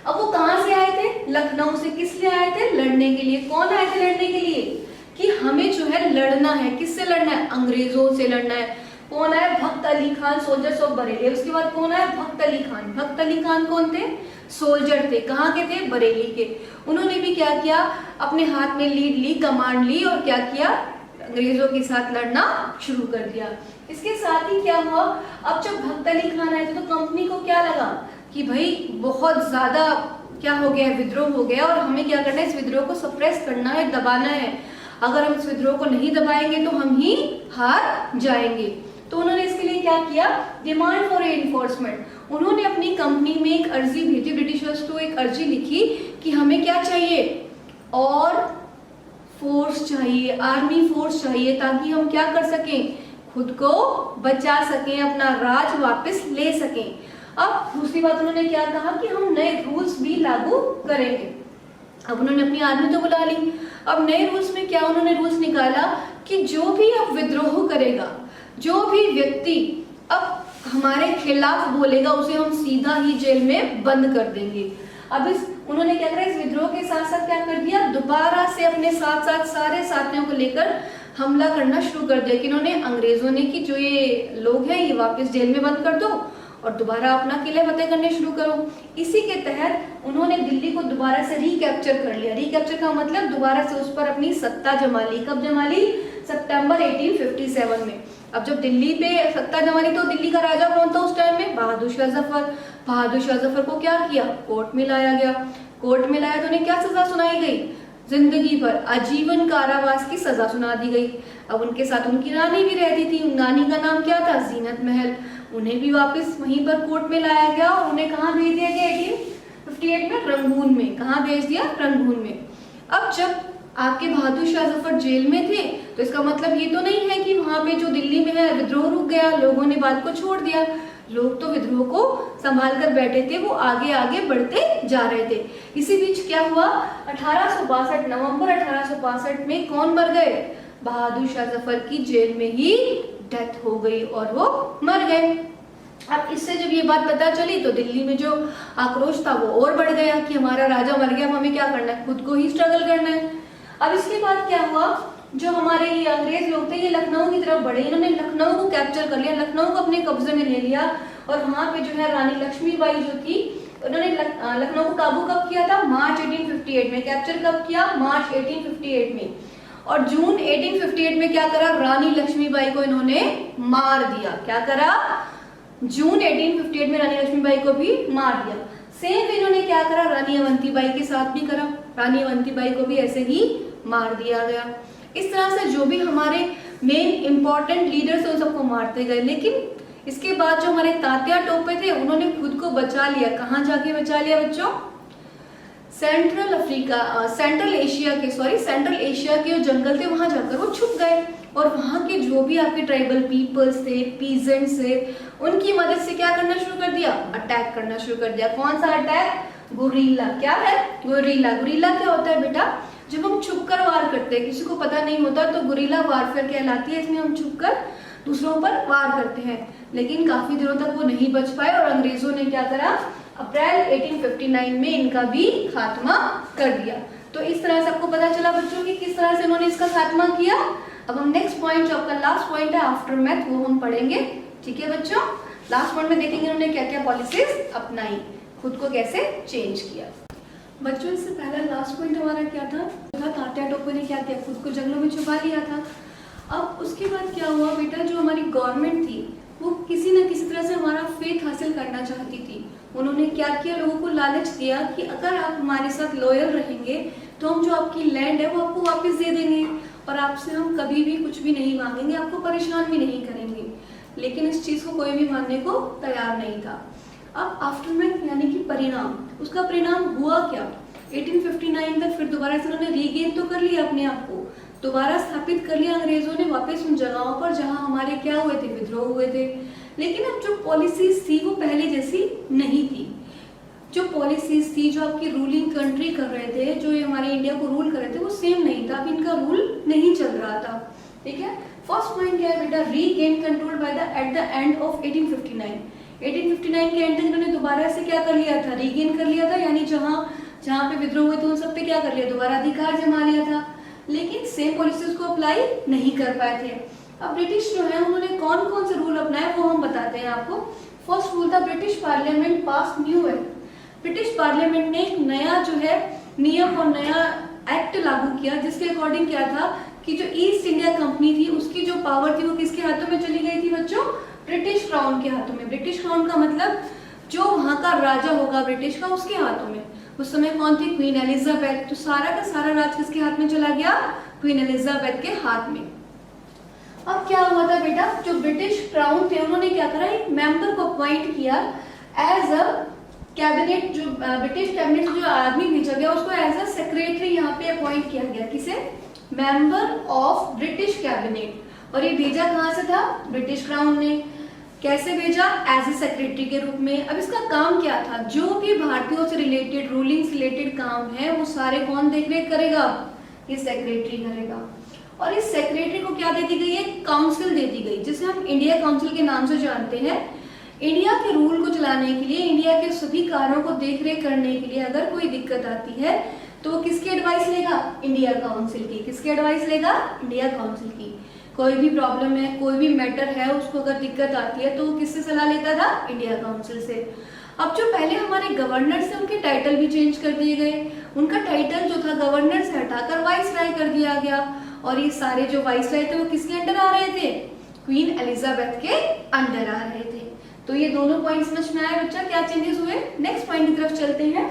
अब वो कहाँ से आए थे, लखनऊ से। किस लिए आए थे, लड़ने के लिए। कौन आए थे लड़ने के लिए, कि हमें जो है लड़ना है, किससे लड़ना है, अंग्रेजों से लड़ना है। कौन आए, भक्त अली खान, सोल्जर्स ऑफ बरेली। उसके बाद कौन आए, भक्त अली खान। भक्त अली खान कौन थे, सोल्जर थे, कहाँ के थे, बरेली के। उन्होंने भी क्या किया, अपने हाथ में लीड ली, कमांड ली और क्या किया, अंग्रेजों के साथ लड़ना शुरू कर दिया। इसके साथ ही क्या हुआ, अब जब भक्त अली खान आए थे तो कंपनी को क्या लगा कि भाई बहुत ज्यादा क्या हो गया, विद्रोह हो गया और हमें क्या करना है, इस विद्रोह को सप्रेस करना है, दबाना है। अगर हम इस विद्रोह को नहीं दबाएंगे तो हम ही हार जाएंगे। तो उन्होंने इसके लिए क्या किया, डिमांड फॉर एनफोर्समेंट। उन्होंने अपनी कंपनी में एक अर्जी भेजी, ब्रिटिशर्स को एक अर्जी लिखी कि हमें क्या चाहिए, और फोर्स चाहिए, आर्मी फोर्स चाहिए, ताकि हम क्या कर सकें, खुद को बचा सकें, अपना राज वापस ले सकें। अब दूसरी बात उन्होंने क्या कहा कि हम नए रूल्स भी लागू करेंगे। अब उन्होंने अपनी आर्मी तो बुला ली। अब नए रूल्स में क्या उन्होंने रूल्स निकाला कि जो भी अब विद्रोह करेगा, जो भी व्यक्ति अब हमारे खिलाफ बोलेगा, उसे हम सीधा ही जेल में बंद कर देंगे। अब उन्होंने क्या करा, इस विद्रोह के साथ साथ क्या कर दिया, दोबारा से अपने साथ साथ सारे साथियों को लेकर हमला करना शुरू कर दिया। कि इन्होंने, अंग्रेजों ने, कि जो ये लोग हैं ये वापस जेल में बंद कर दो और दोबारा अपना किले फतेह करने शुरू करो। इसी के तहत उन्होंने दिल्ली को दोबारा से रिकैप्चर कर लिया। रिकैप्चर का मतलब दोबारा से उस पर अपनी सत्ता जमा ली। कब जमा ली, सितंबर 1857 में। अब जब दिल्ली पे सत्ता जमानी तो दिल्ली का राजा कौन था उस टाइम में? बहादुर शाह जफर। बहादुर शाह जफर को क्या किया? कोर्ट में लाया गया। कोर्ट में लाया तो उन्हें क्या सजा सुनाई गई? जिंदगी भर आजीवन कारावास की सजा सुना दी गई। अब उनके साथ उनकी रानी भी रहती थी, नानी का नाम क्या था? जीनत महल। उन्हें भी वापस वहीं पर कोर्ट में लाया गया और उन्हें कहाँ भेज दिया गया? 1858 में रंगून में। कहाँ भेज दिया? रंगून में। अब जब आपके बहादुर शाह जफर जेल में थे तो इसका मतलब ये तो नहीं है कि वहां पे जो दिल्ली में है विद्रोह रुक गया, लोगों ने बात को छोड़ दिया। लोग तो विद्रोह को संभाल कर बैठे थे, वो आगे आगे बढ़ते जा रहे थे। इसी बीच क्या हुआ? 1862 नवंबर 1862 में कौन मर गए? बहादुर शाह जफर की जेल में ही डेथ हो गई और वो मर गए। अब इससे जब ये बात पता चली तो दिल्ली में जो आक्रोश था वो और बढ़ गया कि हमारा राजा मर गया, अब हमें क्या करना है? खुद को ही स्ट्रगल करना है। अब इसके बाद क्या हुआ? जो हमारे ये अंग्रेज लोग थे ये लखनऊ की तरफ बढ़े, इन्होंने लखनऊ को कैप्चर कर लिया, लखनऊ को अपने कब्जे में ले लिया और वहां पे जो है रानी लक्ष्मीबाई जो थी उन्होंने लखनऊ को काबू कब किया था? मार्च 1858 में। कैप्चर कब किया? मार्च 1858 में। और जून 1858 में क्या करा? रानी लक्ष्मीबाई को इन्होंने मार दिया। क्या करा? जून 1858 में रानी लक्ष्मीबाई को भी मार दिया। सेम इन्होंने क्या करा? रानी अवंतीबाई के साथ भी करा, रानी अवंतीबाई को भी ऐसे ही मार दिया गया। इस तरह से जो भी हमारे मेन इंपॉर्टेंट लीडर्स उन सबको मारते गए। लेकिन इसके बाद जो हमारे तात्या टोपे थे उन्होंने खुद को बचा लिया। कहाँ जाके बचा लिया बच्चों? सेंट्रल एशिया के जो जंगल थे वहां जाकर वो छुप गए और वहां के जो भी आपके ट्राइबल पीपल्स थे, पीजेंट्स थे, उनकी मदद से क्या करना शुरू कर दिया? अटैक करना शुरू कर दिया। कौन सा अटैक? गुरिल्ला। क्या है? गुरिल्ला। गुरिल्ला क्या होता है बेटा? जब हम छुपकर वार करते हैं, किसी को पता नहीं होता तो गुरिल्ला वारफेयर कहलाती है। इसमें हम छुपकर दूसरों पर वार करते हैं। लेकिन काफी दिनों तक वो नहीं बच पाए और अंग्रेजों ने क्या करा? अप्रैल 1859 में इनका भी खात्मा कर दिया। तो इस तरह से आपको पता चला बच्चों कि किस तरह से उन्होंने इसका खात्मा किया। अब हम नेक्स्ट पॉइंट जो आपका लास्ट पॉइंट है आफ्टर मैथ वो हम पढ़ेंगे। ठीक है बच्चों? लास्ट पॉइंट में देखेंगे उन्होंने क्या क्या पॉलिसीज अपनाई, खुद को कैसे चेंज किया। बच्चों इससे पहला लास्ट पॉइंट हमारा क्या था? तात्या टोपे ने क्या किया? खुद को जंगलों में छुपा लिया था। अब उसके बाद क्या हुआ बेटा? जो हमारी गवर्नमेंट थी वो किसी न किसी तरह से हमारा फेथ हासिल करना चाहती थी। उन्होंने क्या किया? लोगों को लालच दिया कि अगर आप हमारे साथ लॉयल रहेंगे तो हम जो आपकी लैंड है वो आपको वापस दे देंगे और आपसे हम कभी भी कुछ भी नहीं मांगेंगे, आपको परेशान भी नहीं करेंगे। लेकिन इस चीज को कोई भी मानने को तैयार नहीं था। अब आफ्टरमैथ यानी कि परिणाम, उसका परिणाम हुआ क्या? 1859 तक फिर दोबारा से उन्होंने रीगेन तो कर लिया अपने आप को, दोबारा स्थापित कर लिया अंग्रेजों ने वापस उन जगहों पर जहां हमारे क्या हुए थे? विद्रोह हुए थे। लेकिन अब जो पॉलिसीज थी वो पहले जैसी नहीं थी। जो पॉलिसीज थी, जो आपकी रूलिंग कंट्री कर रहे थे, जो ये हमारे इंडिया को रूल कर रहे थे, वो सेम नहीं था। अब इनका रूल नहीं चल रहा था। ठीक है? फर्स्ट पॉइंट क्या है बेटा? Regain control by the at the end of 1859। 1859 के एंड तक इन्होंने दोबारा से क्या कर लिया था? रीगेन कर लिया था। यानी जहां पे विद्रोह हुए थे उन सब पे क्या कर लिया? दोबारा अधिकार जमा लिया था। लेकिन सेम पॉलिसीज को अप्लाई नहीं कर पाए थे। अब ब्रिटिश जो है उन्होंने कौन कौन से रूल अपनाए वो हम बताते हैं आपको। फर्स्ट रूल था ब्रिटिश पार्लियामेंट पास न्यू एक्ट। ब्रिटिश पार्लियामेंट ने एक नया जो है नियम और नया एक्ट लागू किया जिसके अकॉर्डिंग क्या था कि जो ईस्ट इंडिया कंपनी थी उसकी जो पावर थी वो किसके हाथों में चली गई थी बच्चों? ब्रिटिश क्राउन के हाथों में। ब्रिटिश क्राउन का मतलब जो वहां का राजा होगा ब्रिटिश का उसके हाथों में। उस समय कौन थी? Queen Elizabeth. तो सारा का सारा राज किसके हाथ में चला गया? क्वीन एलिजाबेथ के हाथ में। अब क्या हुआ था बेटा? जो ब्रिटिश क्राउन थे उन्होंने क्या करा? एक मेंबर को अपॉइंट किया एज अ कैबिनेट। जो ब्रिटिश कैबिनेट जो आदमी भेजा गया उसको एज अ सेक्रेटरी यहाँ पे अपॉइंट किया गया। किसे? Member of British cabinet. और ये भेजा कहाँ से था? ब्रिटिश क्राउन ने। कैसे भेजा? एज ए सेक्रेटरी के रूप में। अब इसका काम क्या था? जो भी भारतीयों से रिलेटेड, रूलिंग से रिलेटेड काम है वो सारे कौन देखरेख करेगा? ये सेक्रेटरी करेगा। और इस सेक्रेटरी को क्या दे दी गई? एक काउंसिल दे दी गई जिसे हम इंडिया काउंसिल के नाम से जानते हैं। इंडिया के रूल को चलाने के लिए, इंडिया के सभी कार्यों को देखरेख करने के लिए अगर कोई दिक्कत आती है तो वो किसकी एडवाइस लेगा? इंडिया काउंसिल की। किसकी एडवाइस लेगा? इंडिया काउंसिल की। कोई भी प्रॉब्लम है, कोई भी मैटर है, उसको अगर दिक्कत आती है तो वो किससे सलाह लेता था? इंडिया काउंसिल से। अब जो पहले हमारे गवर्नर से उनके टाइटल भी चेंज कर दिए गए। उनका टाइटल जो था गवर्नर से हटाकर वाइसराय कर दिया गया। और ये सारे जो वाइसराय थे वो किसके अंडर आ रहे थे? क्वीन एलिजाबेथ के अंडर आ रहे थे। तो ये दोनों पॉइंट समझ में आया बच्चा, क्या चेंजेस हुए। नेक्स्ट पॉइंट की तरफ चलते हैं।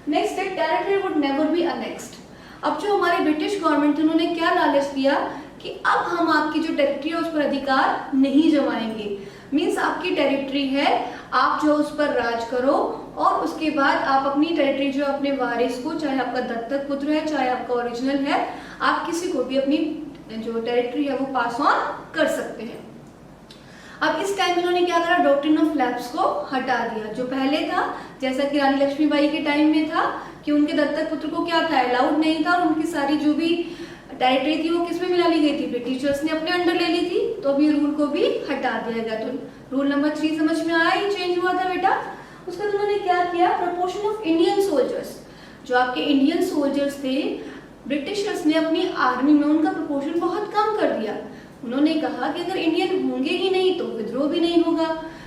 नेक्स्ट है territory would never be annexed. अब जो हमारी ब्रिटिश गवर्नमेंट थी उन्होंने क्या लालच दिया कि अब हम आपकी जो टेरिटरी है उस पर अधिकार नहीं जमाएंगे। मीन्स आपकी टेरिटरी है, आप जो उस पर राज करो और उसके बाद आप अपनी टेरिटरी जो अपने वारिस को, चाहे आपका दत्तक पुत्र है चाहे आपका ओरिजिनल है, आप किसी को भी अपनी जो टेरिटरी है वो पास ऑन कर सकते हैं। अब इस टाइम इन्होंने क्या करा, डॉक्ट्रिन ऑफ लैप्स को हटा दिया। जो पहले था, जैसा कि रानी लक्ष्मीबाई के टाइम में था कि उनके दत्तक पुत्र को क्या था, अलाउड नहीं था, और उनकी सारी जो भी टेरिटरी थी वो किसमें मिला ली गई थी, ब्रिटिशर्स ने अपने अंडर ले ली थी। तो अभी रूल को भी हटा दिया गया। तो रूल नंबर 3 समझ में आया, ये चेंज हुआ था बेटा। उसके बाद उन्होंने क्या किया, प्रपोर्शन ऑफ इंडियन सोल्जर्स, जो आपके इंडियन सोल्जर्स थे, ब्रिटिशर्स ने अपनी आर्मी में उनका प्रपोर्शन बहुत कम कर दिया। उन्होंने कहा कि अगर इंडियन होंगे ही नहीं तो विद्रोह भी नहीं होगा,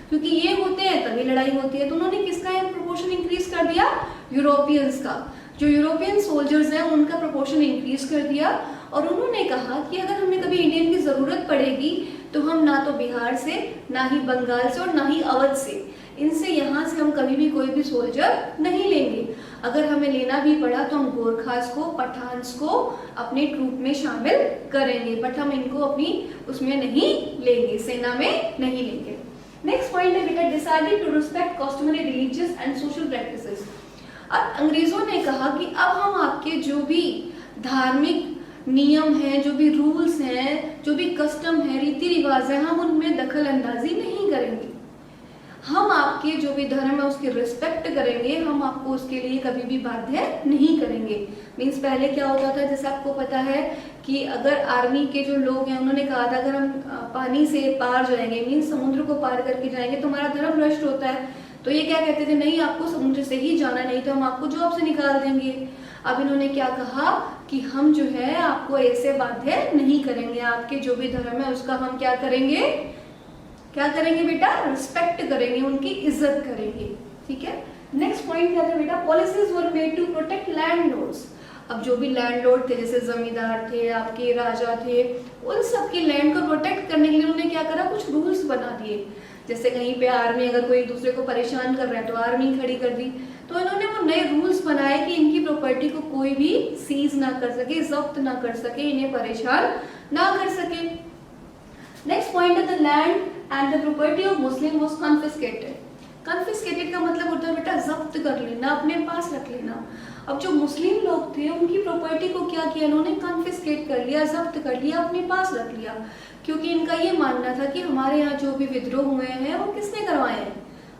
क्योंकि ये होते हैं तभी लड़ाई होती है। तो उन्होंने किसका प्रपोर्शन इंक्रीज कर दिया, यूरोपियंस का। जो यूरोपियन सोल्जर्स हैं उनका प्रपोर्शन इंक्रीज कर दिया, और उन्होंने कहा कि अगर हमें कभी इंडियन की जरूरत पड़ेगी तो हम ना तो बिहार से, ना ही बंगाल से और ना ही अवध से, इनसे यहाँ से हम कभी भी कोई भी सोल्जर नहीं लेंगे। अगर हमें लेना भी पड़ा तो हम गोरखास को, पठान्स को अपने ट्रूप में शामिल करेंगे, बट हम इनको अपनी उसमें नहीं लेंगे, सेना में नहीं लेंगे। नेक्स्ट पॉइंट है बेटा, decided to respect customary, religious and social practices. अब अंग्रेजों ने कहा कि अब हम आपके जो भी धार्मिक नियम हैं, जो भी रूल्स हैं, जो भी कस्टम है, रीति रिवाज है, हम उनमें दखल अंदाजी नहीं करेंगे। हम आपके जो भी धर्म है उसकी रिस्पेक्ट करेंगे, हम आपको उसके लिए कभी भी बाध्य नहीं करेंगे। मीन्स पहले क्या होता था, जैसे आपको पता है कि अगर आर्मी के जो लोग हैं उन्होंने कहा था अगर हम पानी से पार जाएंगे, मीन्स समुद्र को पार करके जाएंगे तो हमारा धर्म भ्रष्ट होता है। तो ये क्या कहते थे, नहीं आपको समुद्र से ही जाना, नहीं तो हम आपको जॉब से निकाल देंगे। अब इन्होंने क्या कहा कि हम जो है आपको ऐसे बाध्य नहीं करेंगे, आपके जो भी धर्म है उसका हम क्या करेंगे, क्या करेंगे बेटा, रिस्पेक्ट करेंगे, उनकी इज्जत करेंगे। ठीक है। नेक्स्ट पॉइंट क्या था बेटा, policies were made to protect landlords. अब जो भी लैंडलॉर्ड थे, जैसे जमींदार थे, आपके राजा थे, उन सबकी लैंड को प्रोटेक्ट करने के लिए उन्होंने क्या करा, कुछ रूल्स बना दिए। जैसे कहीं पे आर्मी अगर कोई दूसरे को परेशान कर रहा है तो आर्मी खड़ी कर दी। तो इन्होंने वो नए रूल्स बनाए कि इनकी प्रॉपर्टी को कोई भी सीज ना कर सके, जब्त ना कर सके, इन्हें परेशान ना कर सके। नेक्स्ट पॉइंट है, the land and the property of Muslim was confiscated. Confiscated का मतलब होता है बेटा जब्त कर लेना, अपने पास रख लेना। अब जो मुस्लिम लोग थे उनकी प्रॉपर्टी को क्या किया, इन्होंने कॉन्फिस्केट कर लिया, जब्त कर लिया, अपने पास रख लिया, क्योंकि इनका ये मानना था कि हमारे यहाँ जो भी विद्रोह हुए हैं वो किसने करवाए हैं,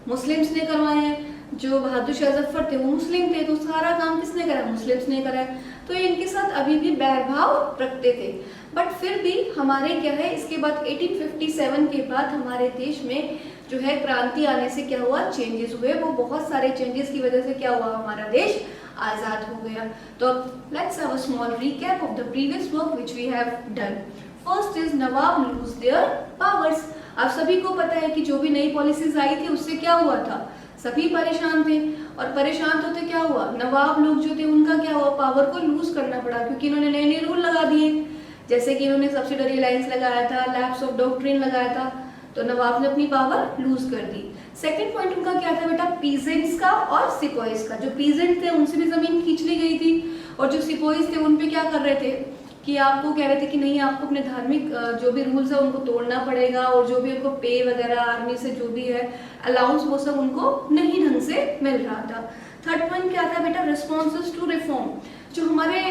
मुस्लिम्स ने करवाए हैं। जो बहादुर शाह जफर थे वो मुस्लिम थे, तो सारा काम किसने करा, मुस्लिम्स ने करा। तो ये इनके साथ अभी भी बैरभाव रखते थे। बट फिर भी हमारे क्या है, इसके बाद 1857 के बाद हमारे देश में जो है क्रांति आने से क्या हुआ, चेंजेस हुए। वो बहुत सारे चेंजेस की वजह से क्या हुआ, हमारा देश आजाद हो गया। तो let's have a small recap of the previous work which we have done. First is nawab lose their powers. आप सभी को पता है कि जो भी नई पॉलिसीज आई थी उससे क्या हुआ था, सभी परेशान थे, और परेशान तो थे, क्या हुआ, नवाब लोग जो थे उनका क्या हुआ, पावर को लूज करना पड़ा, क्योंकि इन्होंने नए नए रूल लगा दिए। जैसे कि इन्होंने सब्सिडरी अलायंस लगाया था, लैप्स ऑफ डॉक्ट्रिन लगाया था, तो नवाब ने अपनी पावर लूज कर दी। सेकंड पॉइंट उनका क्या था बेटा, पीजेंट्स का और सिपोइज का। जो पीजेंट थे उनसे भी जमीन खींच ली गई थी, और जो सिपोइज थे उन पे क्या कर रहे थे कि आपको कह रहे थे कि नहीं, आपको अपने धार्मिक जो भी रूल्स है उनको तोड़ना पड़ेगा, और जो भी उनको पे वगैरह आर्मी से जो भी है अलाउंस वो सब उनको नहीं ढंग से मिल रहा था। थर्ड पॉइंट क्या था बेटा, रिस्पॉन्सेस टू रिफॉर्म। जो हमारे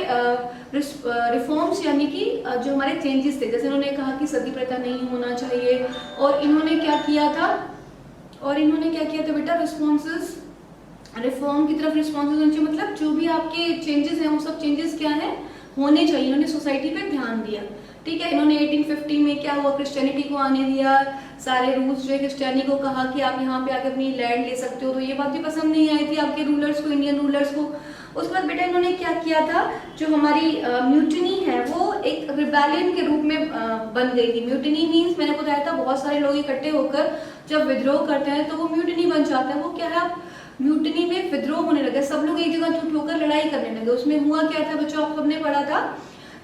रिफॉर्म्स यानी कि जो हमारे चेंजेस थे, जैसे इन्होंने कहा कि सती प्रथा नहीं होना चाहिए, और इन्होंने क्या किया था बेटा, रिस्पॉन्सेस रिफॉर्म की तरफ रिस्पॉन्सेस होने चाहिए, मतलब जो भी आपके चेंजेस हैं वो सब चेंजेस क्या है, होने चाहिए। इन्होंने सोसाइटी पे ध्यान दिया। ठीक है। इन्होंने 1850 में क्या हुआ, क्रिश्चियनिटी को आने दिया, सारे रूल्स जो है क्रिश्चियनिटी को कहा कि आप यहाँ पे आके अपनी लैंड ले सकते हो। तो ये बात भी पसंद नहीं आई थी आपके रूलर्स को, इंडियन रूलर्स को। उसके बाद बेटा इन्होंने क्या किया था, जो हमारी म्यूटिनी है वो एक रिबेलियन के रूप में बन गई थी। म्यूटिनी मीन्स मैंने बताया था बहुत सारे लोग इकट्ठे होकर जब विद्रोह करते हैं तो वो म्यूटिनी बन जाता है। वो क्या है, म्यूटिनी में विद्रोह होने लगे, सब लोग एक जगह जुट होकर लड़ाई करने लगे। उसमें हुआ क्या था बच्चों, आप सबने पढ़ा था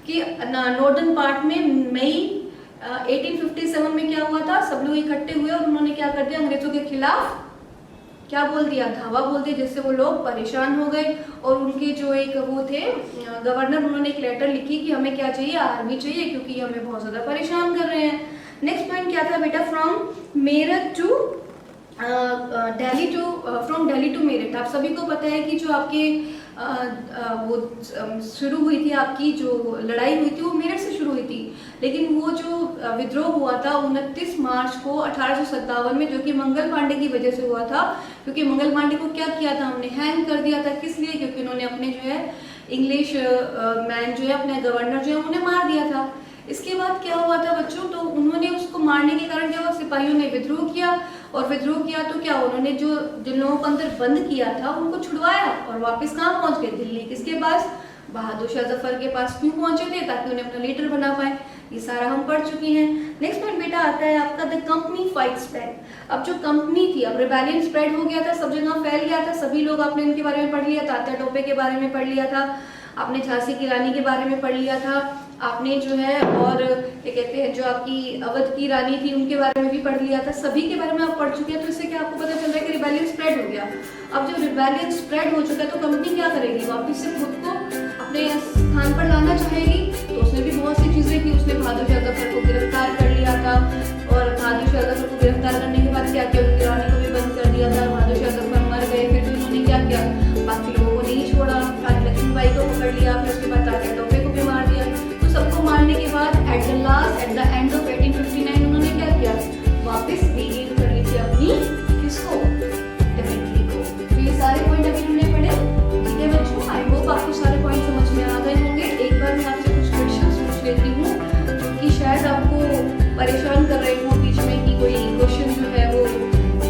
कि नॉर्दर्न पार्ट में मई 1857 में क्या हुआ था, सब लोग इकट्ठे हुए और उन्होंने क्या कर दिया, अंग्रेजों के खिलाफ क्या बोल दिया, धावा बोल दिया, जिससे वो लोग परेशान हो गए। और उनके जो एक वो थे गवर्नर, उन्होंने एक लेटर लिखी कि हमें क्या चाहिए, आर्मी चाहिए, क्योंकि ये हमें बहुत ज्यादा परेशान कर रहे हैं। नेक्स्ट पॉइंट क्या था बेटा, from Meerut to Delhi to Meerut. आप सभी को पता है कि जो आपके वो शुरू हुई थी, आपकी जो लड़ाई हुई थी वो मेरठ से शुरू हुई थी, लेकिन वो जो विद्रोह हुआ था 29 मार्च को 1857 में, जो कि मंगल पांडे की वजह से हुआ था। क्योंकि मंगल पांडे को क्या किया था, हमने हैंग कर दिया था। किस लिए, क्योंकि उन्होंने अपने जो है इंग्लिश मैन जो है, अपने गवर्नर जो है उन्हें मार दिया था। इसके बाद क्या हुआ था बच्चों, तो उन्होंने उसको मारने के कारण क्या हुआ, सिपाहियों ने विद्रोह किया, और विद्रोह किया तो क्या, उन्होंने जो जिन लोगों को अंदर बंद किया था उनको छुड़वाया और वापस कहाँ पहुंच गए, दिल्ली। किसके पास, बहादुर शाह जफर के पास। क्यों पहुंचे थे, ताकि उन्हें अपना लीडर बना पाए। ये सारा हम पढ़ चुके हैं। नेक्स्ट पॉइंट बेटा आता है आपका, द कंपनी फाइट्स बैक। अब जो कंपनी थी, अब रिबेलियन स्प्रेड हो गया था, सब जगह फैल गया था, सभी लोग आपने इनके बारे में पढ़ लिया, तात्या टोपे के बारे में पढ़ लिया था, आपने झांसी की रानी के बारे में पढ़ लिया था, आपने जो है और क्या कहते हैं जो आपकी अवध की रानी थी उनके बारे में भी पढ़ लिया था। सभी के बारे में आप पढ़ चुके हैं। तो इससे क्या आपको पता चल रहा है कि रिबेलियन स्प्रेड हो गया। अब जब रिबेलियन स्प्रेड हो चुका है तो कंपनी क्या करेगी, वापस से खुद को अपने स्थान पर लाना चाहेगी। तो उसने भी बहुत सी चीजें की, उसने बहादुर शाह जफर को गिरफ्तार कर लिया था, और बहादुर शाह जफर को गिरफ्तार करने के बाद क्या किया, उनकी रानी को भी बंद कर दिया था। बहादुर शाह जफर मर गए, फिर भी उन्होंने क्या किया, बाकी लोगों को नहीं छोड़ा, रानी लक्ष्मीबाई को पकड़ लिया, फिर उसके बाद तात्या टोपे को भी मार दिया। तो सबको मारने के बाद एट द एंड ऑफ 1859 उन्होंने क्या किया, वापस रीगेन कर ली थी अपनी किसको, टेरिटरी को। तो ये सारे पॉइंट अभी हमने पढ़े। ठीक है बच्चों, आई होप आपको सारे पॉइंट समझ में आ गए होंगे। एक बार मैं आपसे कुछ क्वेश्चंस पूछ लेती हूँ, कि शायद आपको परेशान कर रहे हो बीच में कि कोई क्वेश्चन जो है वो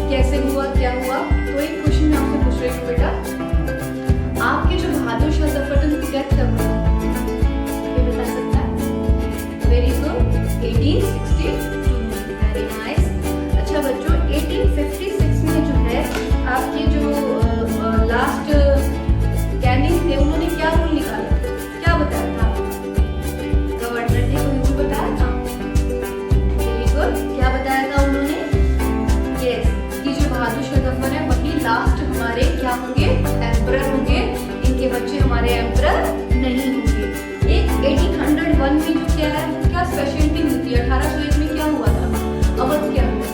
कैसे हुआ, क्या हुआ। तो एक क्वेश्चन मैं आपसे पूछ रही हूँ बेटा, आपके जो बहादुर शाह जफर थे उनकी डेथ कब हुई, ये बता सकता है। Very good, 1862। Very nice. अच्छा बच्चों, 1856 में जो है आपके जो लास्ट कैनिंग थे, उन्होंने क्या रूल निकाला, क्या बताया था, गवर्नर ने कोई रूल बताया था। वेरी गुड, क्या बताया था उन्होंने, यस, कि जो बहादुर शाह जफर है वही लास्ट हमारे क्या होंगे, एम्परर होंगे, इनके बच्चे हमारे एम्परर नहीं होंगे। एक 1801 में जो क्या है, क्या स्पेशलिटी मिलती है, 1801 में क्या हुआ था, अवध क्या हुआ।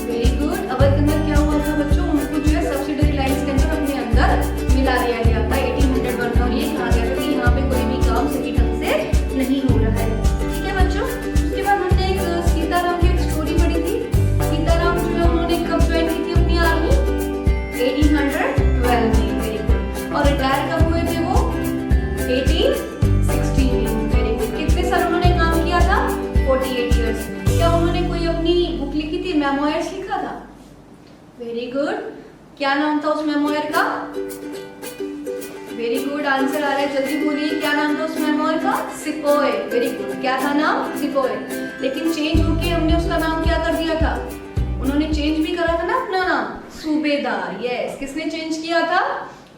वेरी गुड, अवध के अंदर क्या हुआ था बच्चों, उनको जो है सब्सिडरी लाइन्स के अंदर अपने अंदर मिला दिया गया था 1801 में, और ये कहा गया था कि यहाँ पे कोई भी काम सही ढंग से नहीं हो रहा है। ठीक है बच्चों, उसके बाद हमने एक सीताराम की एक स्टोरी पढ़ी थी। सीताराम जो है उन्होंने कब ज्वाइन की थी अपनी आर्मी, 1812 में। वेरी गुड, और रिटायर कब हुए थे वो, 1816 में। वेरी गुड, कितने साल उन्होंने काम किया था, 48 इयर्स। क्या उन्होंने कोई अपनी बुक लिखी थी, मेमोयर्स लिखा था। वेरी गुड, क्या नाम था उस मेमोयर का, वेरी गुड, आंसर आ रहा है, जल्दी बोलिए, क्या नाम था उस मेमोयर का, सिपोय। वेरी गुड, क्या था नाम, सिपोय। लेकिन चेंज होके हमने उसका नाम क्या कर दिया था, उन्होंने चेंज भी करा था ना अपना नाम, सूबेदार। यस, किसने चेंज किया था,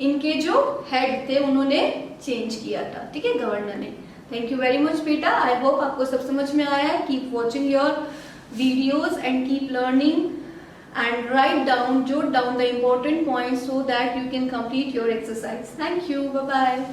इनके जो हेड थे उन्होंने चेंज किया था। ठीक है, गवर्नर ने। थैंक यू वेरी मच बेटा, आई होप आपको सब समझ में आया है। Keep watching your videos and keep learning and write down, jot down the important points so that you can complete your exercise. Thank you. Bye bye.